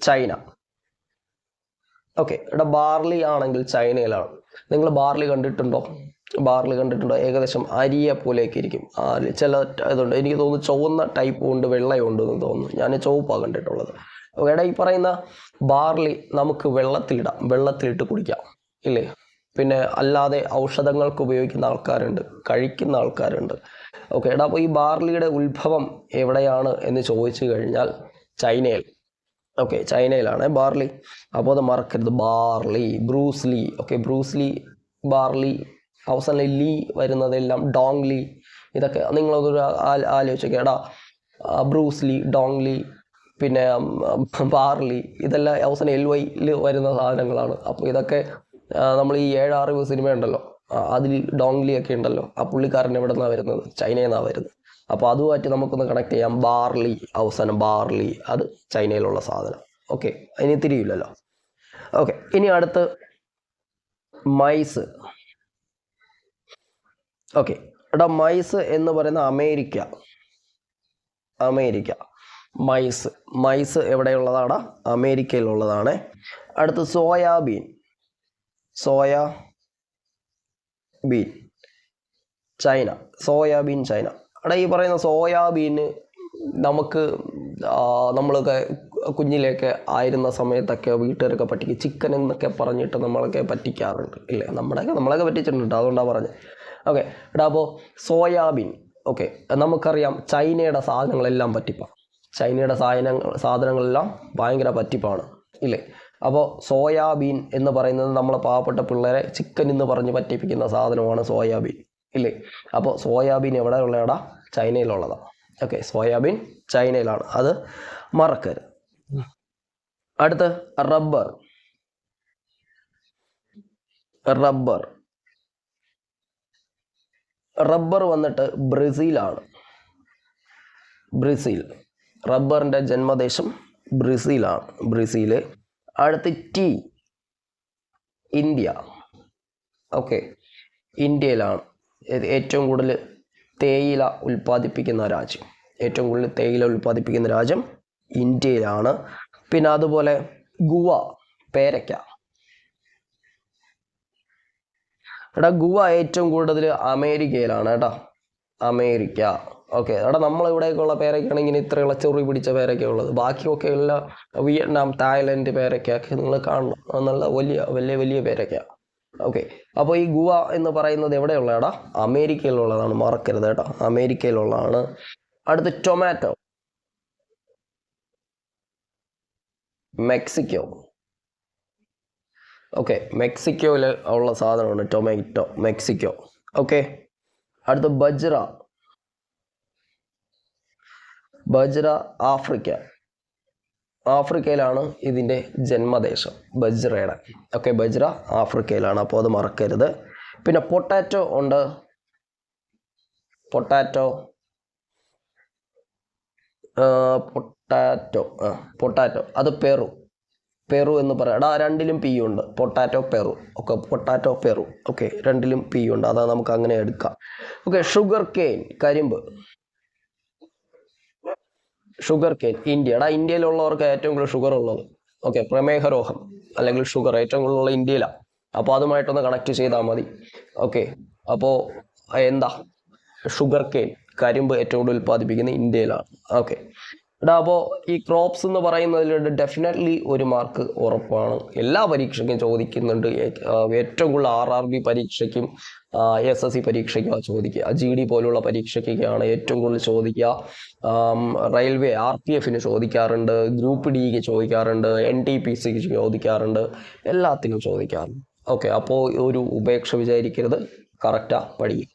ചൈന. ഓക്കെ, ഇവിടെ ബാർലി ആണെങ്കിൽ ചൈനയിലാണ്. നിങ്ങൾ ബാർലി കണ്ടിട്ടുണ്ടോ? ഏകദേശം അരിയെ പോലെയൊക്കെ ഇരിക്കും. ചില ഇതുണ്ട്, എനിക്ക് തോന്നുന്നു ചുവന്ന ടൈപ്പും ഉണ്ട് വെള്ളയും ഉണ്ട് എന്ന് തോന്നുന്നു. ഞാൻ ചുവപ്പാണ് കണ്ടിട്ടുള്ളത്. ഇവിടെ ഈ പറയുന്ന ബാർലി നമുക്ക് വെള്ളത്തിലിട്ട് കുടിക്കാം ഇല്ലേ? പിന്നെ അല്ലാതെ ഔഷധങ്ങൾക്ക് ഉപയോഗിക്കുന്ന ആൾക്കാരുണ്ട്, കഴിക്കുന്ന ആൾക്കാരുണ്ട്. ഓക്കെ, എടാ അപ്പോൾ ഈ ബാർലിയുടെ ഉത്ഭവം എവിടെയാണ് എന്ന് ചോദിച്ചു കഴിഞ്ഞാൽ ചൈനയിൽ. ഓക്കെ, ചൈനയിലാണ് ബാർലി. അപ്പോൾ അത് മറക്കരുത്, barley. Bruce Lee. Okay, Bruce Lee, barley, അവസാനം ലീ വരുന്നതെല്ലാം ഡോങ്ലി. ഇതൊക്കെ നിങ്ങളതൊരു ആലോചിച്ചൊക്കെ. എടാ ബ്രൂസ്ലി, ഡോങ്ലി, പിന്നെ ബാർലി, ഇതെല്ലാം അവസാനം LYയിൽ വരുന്ന സാധനങ്ങളാണ്. അപ്പോൾ ഇതൊക്കെ നമ്മൾ ഈ 7-6 സിനിമ ഉണ്ടല്ലോ, അതിൽ ഡോങ്ലി ഒക്കെ ഉണ്ടല്ലോ, ആ പുള്ളിക്കാരൻ എവിടെ നിന്നാണ് വരുന്നത്? ചൈനയിൽ നിന്നാണ് വരുന്നത്. അപ്പോൾ അതുമായിട്ട് നമുക്കൊന്ന് കണക്ട് ചെയ്യാം. ബാർലി, അവസാനം ബാർലി, അത് ചൈനയിലുള്ള സാധനം. ഓക്കെ, ഇനി തിരിയില്ലല്ലോ. ഓക്കെ, ഇനി അടുത്ത് മൈസ്. ഓക്കെ, എടാ മൈസ് എന്ന് പറയുന്ന അമേരിക്ക. മൈസ് എവിടെയുള്ളതാടാ? അമേരിക്കയിലുള്ളതാണ്. അടുത്ത് സോയാബീൻ ചൈന. ചൈന. എടാ ഈ പറയുന്ന സോയാബീന് നമ്മളൊക്കെ കുഞ്ഞിലേക്ക് ആയിരുന്ന സമയത്തൊക്കെ വീട്ടുകാരൊക്കെ പറ്റിക്കും, ചിക്കൻ എന്നൊക്കെ പറഞ്ഞിട്ട് നമ്മളൊക്കെ പറ്റിക്കാറുണ്ട് ഇല്ലേ? നമ്മളൊക്കെ പറ്റിച്ചിട്ടുണ്ട്, അതുകൊണ്ടാണ് പറഞ്ഞത്. ഓക്കെ, എടാ അപ്പോൾ സോയാബീൻ. ഓക്കെ, നമുക്കറിയാം ചൈനയുടെ സാധനങ്ങളെല്ലാം പറ്റിപ്പാണ്. ചൈനയുടെ സാധനങ്ങളെല്ലാം ഭയങ്കര പറ്റിപ്പാണ് ഇല്ലേ? അപ്പോൾ സോയാബീൻ എന്ന് പറയുന്നത് നമ്മളെ പാവപ്പെട്ട പിള്ളേരെ ചിക്കൻ എന്ന് പറഞ്ഞ് പറ്റിപ്പിക്കുന്ന സാധനമാണ് സോയാബീൻ ഇല്ലേ? അപ്പോൾ സോയാബീൻ എവിടെ ഉള്ളതാടാ? ചൈനയിലുള്ളതാണ്. ഓക്കെ, സോയാബീൻ ചൈനയിലാണ്, അത് മറക്കരുത്. അടുത്ത് റബ്ബർ വന്നിട്ട് ബ്രസീലാണ്. റബ്ബറിൻ്റെ ജന്മദേശം ബ്രസീല്. അടുത്ത് ടീ, ഇന്ത്യ. ഓക്കെ, ഇന്ത്യയിലാണ് ഏറ്റവും കൂടുതൽ തേയില ഉൽപ്പാദിപ്പിക്കുന്ന രാജ്യം ഇന്ത്യയിലാണ്. പിന്നെ അതുപോലെ ഗുവ, പേരയ്ക്ക. എടാ ഗുവ ഏറ്റവും കൂടുതൽ അമേരിക്കയിലാണ് കേട്ടോ, അമേരിക്ക. ഓക്കെ, എടാ നമ്മളിവിടേക്കുള്ള പേരയ്ക്കാണെങ്കിൽ ഇത്രയുള്ള ചെറി പിടിച്ച പേരയ്ക്ക ഉള്ളത്. ബാക്കിയൊക്കെ എല്ലാം വിയറ്റ്നാം, തായ്ലൻഡ് പേരയ്ക്കൊക്കെ നിങ്ങൾ കാണണം, നല്ല വലിയ പേരയ്ക്ക. ഓക്കെ, അപ്പോൾ ഈ ഗുവ എന്ന് പറയുന്നത് എവിടെയുള്ളതാടാ? അമേരിക്കയിലുള്ളതാണ്, മറക്കരുത് കേട്ടോ, അമേരിക്കയിലുള്ളതാണ്. അടുത്ത് ടൊമാറ്റോ, മെക്സിക്കോ. ഓക്കെ, മെക്സിക്കോയിൽ ഉള്ള സാധനമാണ് ടൊമാറ്റോ, മെക്സിക്കോ. ഓക്കെ, അടുത്ത് ബജ്ര, ആഫ്രിക്കയിലാണ് ഇതിൻ്റെ ജന്മദേശം, ബജ്രയുടെ. ഓക്കെ, ബജ്ര ആഫ്രിക്കയിലാണ്, അപ്പോൾ അത് മറക്കരുത്. പിന്നെ പൊട്ടാറ്റോ ഉണ്ട്, പൊട്ടാറ്റോ അത് പെറു എന്ന് പറയാം. എടാ രണ്ടിലും പി ഉണ്ട്, പൊട്ടാറ്റോ പെറു. ഓക്കെ, രണ്ടിലും പി ഉണ്ട്, അതാ നമുക്ക് അങ്ങനെ എടുക്കാം. ഓക്കെ, ഷുഗർ കെയിൻ, കരിമ്പ്. ഇന്ത്യ. എടാ ഇന്ത്യയിലുള്ളവർക്ക് ഏറ്റവും കൂടുതൽ ഷുഗർ ഉള്ളത്. ഓക്കെ, പ്രമേഹ രോഗം അല്ലെങ്കിൽ ഷുഗർ ഏറ്റവും കൂടുതലുള്ള ഇന്ത്യയിലാണ്. അപ്പോൾ അതുമായിട്ടൊന്ന് കണക്ട് ചെയ്താൽ മതി. ഓക്കെ, അപ്പോൾ എന്താ ഷുഗർ കെയിൻ, കരിമ്പ് ഏറ്റവും കൂടുതൽ ഉൽപ്പാദിപ്പിക്കുന്നത് ഇന്ത്യയിലാണ്. ഓക്കെ, എടാ അപ്പോൾ ഈ ക്രോപ്സ് എന്ന് പറയുന്നതിൽ ഡെഫിനറ്റ്ലി ഒരു മാർക്ക് ഉറപ്പാണ്. എല്ലാ പരീക്ഷയ്ക്കും ചോദിക്കുന്നുണ്ട്. ഏറ്റവും കൂടുതൽ RRB പരീക്ഷയ്ക്കും SSC പരീക്ഷയ്ക്കും ചോദിക്കുക. GD പോലുള്ള പരീക്ഷയ്ക്കൊക്കെയാണ് ഏറ്റവും കൂടുതൽ ചോദിക്കുക. റെയിൽവേ RPFന് ചോദിക്കാറുണ്ട്, ഗ്രൂപ്പ് Dക്ക് ചോദിക്കാറുണ്ട്, NTPCക്ക് ചോദിക്കാറുണ്ട്, എല്ലാത്തിനും ചോദിക്കാറുണ്ട്. ഓക്കെ, അപ്പോൾ ഒരു ഉപേക്ഷ വിചാരിക്കരുത്, കറക്റ്റാ പഠിക്കും.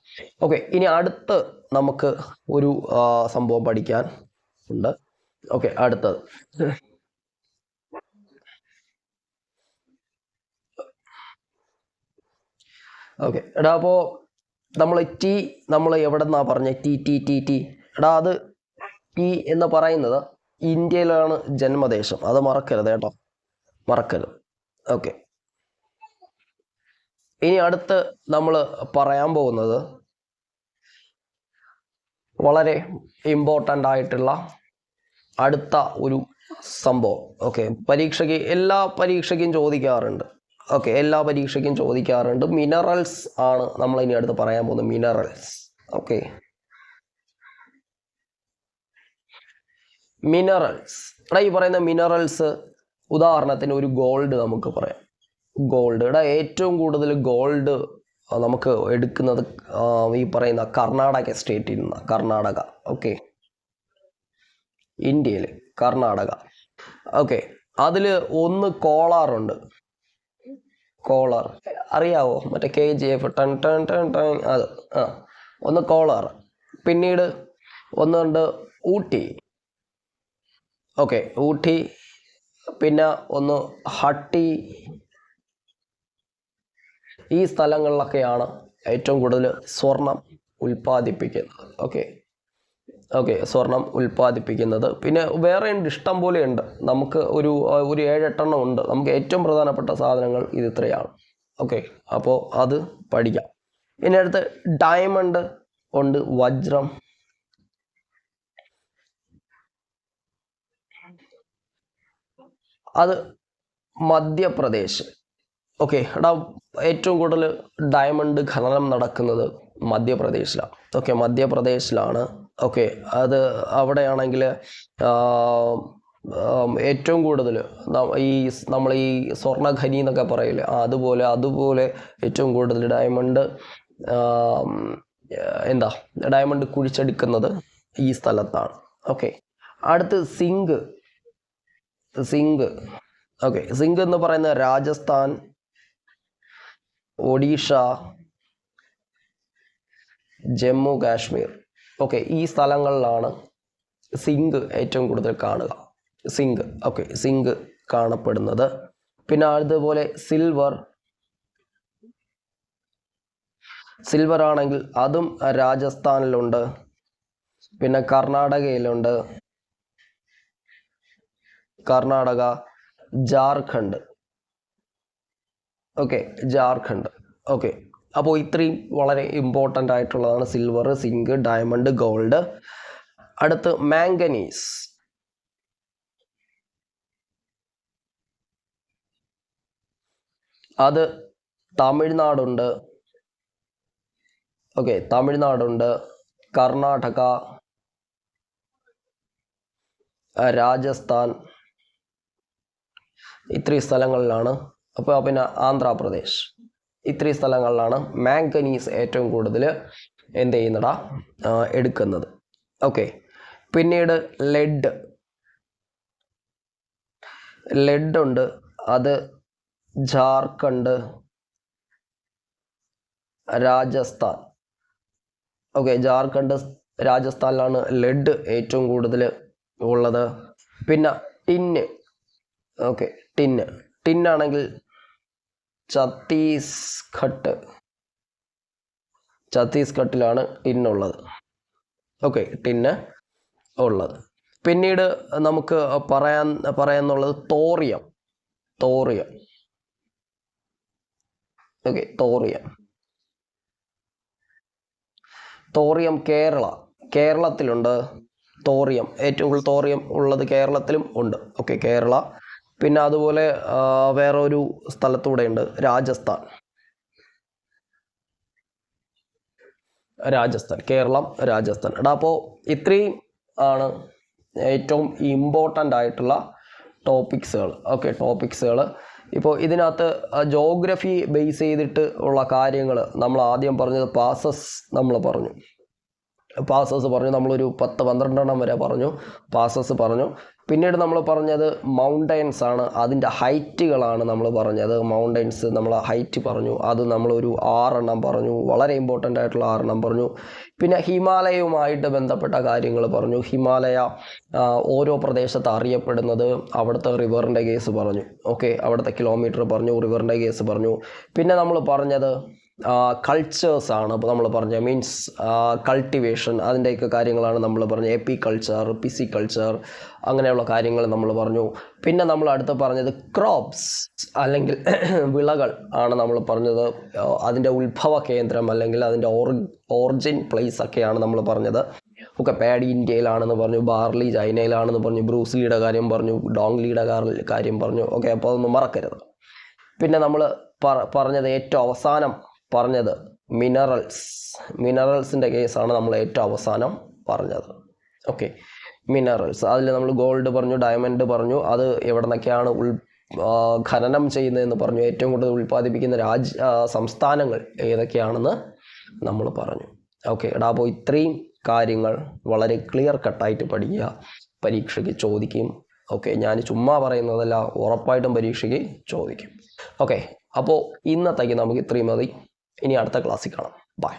ഓക്കെ, ഇനി അടുത്ത് നമുക്ക് ഒരു സംഭവം പഠിക്കാൻ ഉണ്ട്. ഓക്കെ, അടുത്തത് ഓക്കെ. എടാ അപ്പോൾ നമ്മൾ എവിടെ നിന്നാ പറഞ്ഞ ടി എടാ അത് ടി എന്ന് പറയുന്നത് ഇന്ത്യയിലാണ് ജന്മദേശം, അത് മറക്കരുത് കേട്ടോ, മറക്കരുത്. ഓക്കെ, ഇനി അടുത്ത് നമ്മൾ പറയാൻ പോകുന്നത് വളരെ ഇമ്പോർട്ടൻ്റ് ആയിട്ടുള്ള അടുത്ത ഒരു സംഭവം. ഓക്കെ, എല്ലാ പരീക്ഷയ്ക്കും ചോദിക്കാറുണ്ട്. ഓക്കെ, എല്ലാ പരീക്ഷയ്ക്കും ചോദിക്കാറുണ്ട്. മിനറൽസ് ആണ് നമ്മൾ ഇനി അടുത്ത് പറയാൻ പോകുന്നത്. മിനറൽസ്. Okay, minerals. ഈ പറയുന്ന മിനറൽസ്, ഉദാഹരണത്തിന് ഒരു ഗോൾഡ് നമുക്ക് പറയാം. ഗോൾഡ്, ഏറ്റവും കൂടുതൽ ഗോൾഡ് നമുക്ക് എടുക്കുന്നത് ഈ പറയുന്ന കർണാടക സ്റ്റേറ്റിൽ നിന്ന്. കർണാടക. ഓക്കെ, ഇന്ത്യയിൽ കർണാടക. ഓക്കെ, അതിൽ ഒന്ന് കോളാറുണ്ട്. കോളർ അറിയാവോ? മറ്റേ KGF ton ton ton ton, അത് ഒന്ന് കോളാർ. പിന്നീട് ഒന്നുണ്ട് ഊട്ടി. ഓക്കെ, ഊട്ടി. പിന്നെ ഒന്ന് ഹട്ടി. ഈ സ്ഥലങ്ങളിലൊക്കെയാണ് ഏറ്റവും കൂടുതൽ സ്വർണം ഉൽപ്പാദിപ്പിക്കുന്നത്. ഓക്കെ, സ്വർണം ഉൽപ്പാദിപ്പിക്കുന്നത്. പിന്നെ വേറെ ഉണ്ട്, ഇഷ്ടം പോലെ ഉണ്ട്. നമുക്ക് ഒരു 7-8 ഉണ്ട്. നമുക്ക് ഏറ്റവും പ്രധാനപ്പെട്ട സാധനങ്ങൾ ഇത് ഇത്രയാണ്. ഓക്കെ, അപ്പോൾ അത് പഠിക്കാം. ഇനി അടുത്ത് ഡയമണ്ട് ഉണ്ട്, വജ്രം. അത് മധ്യപ്രദേശ്. ഓക്കെ, ഏറ്റവും കൂടുതൽ ഡയമണ്ട് ഖനനം നടക്കുന്നത് മധ്യപ്രദേശിലാണ്. ഓക്കെ, മധ്യപ്രദേശിലാണ്. ഓക്കെ, അത് അവിടെയാണെങ്കിൽ ഏറ്റവും കൂടുതൽ നമ്മൾ ഈ സ്വർണ്ണഖനി എന്നൊക്കെ പറയില്ലേ, അതുപോലെ ഏറ്റവും കൂടുതൽ ഡയമണ്ട് ഡയമണ്ട് കുഴിച്ചെടുക്കുന്നത് ഈ സ്ഥലത്താണ്. ഓക്കെ, അടുത്ത് സിങ്ക്. ഓക്കെ, സിങ്ക് എന്ന് പറയുന്നത് രാജസ്ഥാൻ, ഒഡീഷ, ജമ്മു കാശ്മീർ. ഓക്കെ, ഈ സ്ഥലങ്ങളിലാണ് സിങ്ക് ഏറ്റവും കൂടുതൽ കാണുക. ഓക്കെ, സിങ്ക് കാണപ്പെടുന്നത്. പിന്നെ അതുപോലെ സിൽവർ ആണെങ്കിൽ അതും രാജസ്ഥാനിലുണ്ട്. പിന്നെ കർണാടകയിലുണ്ട്. ജാർഖണ്ഡ്. ഓക്കെ, ജാർഖണ്ഡ്. ഓക്കെ, അപ്പോൾ ഇത്രയും വളരെ ഇമ്പോർട്ടൻ്റ് ആയിട്ടുള്ളതാണ് സിൽവർ, സിങ്ക്, ഡയമണ്ട്, ഗോൾഡ്. അടുത്ത് മാംഗനീസ്. അത് തമിഴ്നാടുണ്ട്. ഓക്കെ, തമിഴ്നാടുണ്ട്, കർണാടക, രാജസ്ഥാൻ, ഇത്രയും സ്ഥലങ്ങളിലാണ്. അപ്പോൾ പിന്നെ ആന്ധ്രാപ്രദേശ്. ഇത്രയും സ്ഥലങ്ങളിലാണ് മാംഗനീസ് ഏറ്റവും കൂടുതൽ എടുക്കുന്നത്. ഓക്കെ, പിന്നീട് ലെഡ് ഉണ്ട്. അത് ജാർഖണ്ഡ്, രാജസ്ഥാൻ. ഓക്കെ, ജാർഖണ്ഡ്, രാജസ്ഥാനിലാണ് ലെഡ് ഏറ്റവും കൂടുതൽ ഉള്ളത്. പിന്നെ ടിന്ന്. ഓക്കെ, ടിന്നാണെങ്കിൽ ഛത്തീസ്ഗഡിലാണ് ടിന്നുള്ളത്. ഓക്കെ, ടിന്ന് ഉള്ളത്. പിന്നീട് നമുക്ക് പറയാന്നുള്ളത് തോറിയം. ഓക്കെ, തോറിയം കേരളത്തിലുണ്ട്. ഏറ്റവും കൂടുതൽ തോറിയം ഉള്ളത് കേരളത്തിലും ഉണ്ട്. ഓക്കെ, കേരള. പിന്നെ അതുപോലെ വേറെ ഒരു സ്ഥലത്തൂടെ ഉണ്ട്, രാജസ്ഥാൻ. കേരളം, രാജസ്ഥാൻ. അപ്പോൾ ഇത്രയും ആണ് ഏറ്റവും ഇമ്പോർട്ടൻ്റ് ആയിട്ടുള്ള ടോപ്പിക്സുകൾ. ഓക്കെ, ഇപ്പോൾ ഇതിനകത്ത് ജോഗ്രഫി ബേസ് ചെയ്തിട്ട് ഉള്ള കാര്യങ്ങൾ നമ്മൾ ആദ്യം പറഞ്ഞത് പാസസ് പറഞ്ഞു. നമ്മളൊരു 10-12 വരെ പറഞ്ഞു. പാസസ് പറഞ്ഞു. പിന്നീട് നമ്മൾ പറഞ്ഞത് മൗണ്ടൻസ് ആണ്, അതിൻ്റെ ഹൈറ്റുകളാണ് നമ്മൾ പറഞ്ഞത്. മൗണ്ടൻസ് നമ്മൾ ഹൈറ്റ് പറഞ്ഞു. അത് നമ്മളൊരു 6 പറഞ്ഞു. വളരെ ഇമ്പോർട്ടൻ്റ് ആയിട്ടുള്ള 6 പറഞ്ഞു. പിന്നെ ഹിമാലയവുമായിട്ട് ബന്ധപ്പെട്ട കാര്യങ്ങൾ പറഞ്ഞു. ഹിമാലയ ഓരോ പ്രദേശത്ത് അറിയപ്പെടുന്നത്, അവിടുത്തെ റിവറിൻ്റെ കേസ് പറഞ്ഞു. ഓക്കെ, അവിടുത്തെ കിലോമീറ്റർ പറഞ്ഞു, റിവറിൻ്റെ കേസ് പറഞ്ഞു. പിന്നെ നമ്മൾ പറഞ്ഞത് കൾച്ചേഴ്സ് ആണ്. അപ്പോൾ നമ്മൾ പറഞ്ഞ മീൻസ് കൾട്ടിവേഷൻ, അതിൻ്റെയൊക്കെ കാര്യങ്ങളാണ് നമ്മൾ പറഞ്ഞത്. എപ്പിക്കൾച്ചർ, പിസിക്കൾച്ചർ, അങ്ങനെയുള്ള കാര്യങ്ങൾ നമ്മൾ പറഞ്ഞു. പിന്നെ നമ്മൾ അടുത്ത് പറഞ്ഞത് ക്രോപ്സ് അല്ലെങ്കിൽ വിളകൾ ആണ് നമ്മൾ പറഞ്ഞത്. അതിൻ്റെ ഉത്ഭവ കേന്ദ്രം അല്ലെങ്കിൽ അതിൻ്റെ ഓറിജിൻ പ്ലേസ് ഒക്കെയാണ് നമ്മൾ പറഞ്ഞത്. ഓക്കെ, പാഡി ഇന്ത്യയിലാണെന്ന് പറഞ്ഞു, ബാർലി ചൈനയിലാണെന്ന് പറഞ്ഞു, ബ്രൂസ്ലിയുടെ കാര്യം പറഞ്ഞു, ഡോങ്ലിയുടെ കാര്യം പറഞ്ഞു. ഓക്കെ, അപ്പോൾ അതൊന്നും മറക്കരുത്. പിന്നെ നമ്മൾ പറഞ്ഞത് ഏറ്റവും അവസാനം പറഞ്ഞത് മിനറൽസിൻ്റെ കേസാണ് നമ്മൾ ഏറ്റവും അവസാനം പറഞ്ഞത്. ഓക്കെ, മിനറൽസ്, അതിൽ നമ്മൾ ഗോൾഡ് പറഞ്ഞു, ഡയമണ്ട് പറഞ്ഞു, അത് എവിടെ നിന്നൊക്കെയാണ് ഖനനം ചെയ്യുന്നതെന്ന് പറഞ്ഞു, ഏറ്റവും കൂടുതൽ ഉൽപ്പാദിപ്പിക്കുന്ന സംസ്ഥാനങ്ങൾ ഏതൊക്കെയാണെന്ന് നമ്മൾ പറഞ്ഞു. ഓക്കെ എടാ, അപ്പോൾ ഇത്രയും കാര്യങ്ങൾ വളരെ ക്ലിയർ കട്ടായിട്ട് പഠിക്കുക, പരീക്ഷയ്ക്ക് ചോദിക്കും. ഓക്കെ, ഞാൻ ചുമ്മാ പറയുന്നതല്ല, ഉറപ്പായിട്ടും പരീക്ഷയ്ക്ക് ചോദിക്കും. ഓക്കെ, അപ്പോൾ ഇന്നത്തേക്ക് നമുക്ക് ഇത്രയും മതി. ഇനി അടുത്ത ക്ലാസ്സിൽ കാണാം. ബൈ.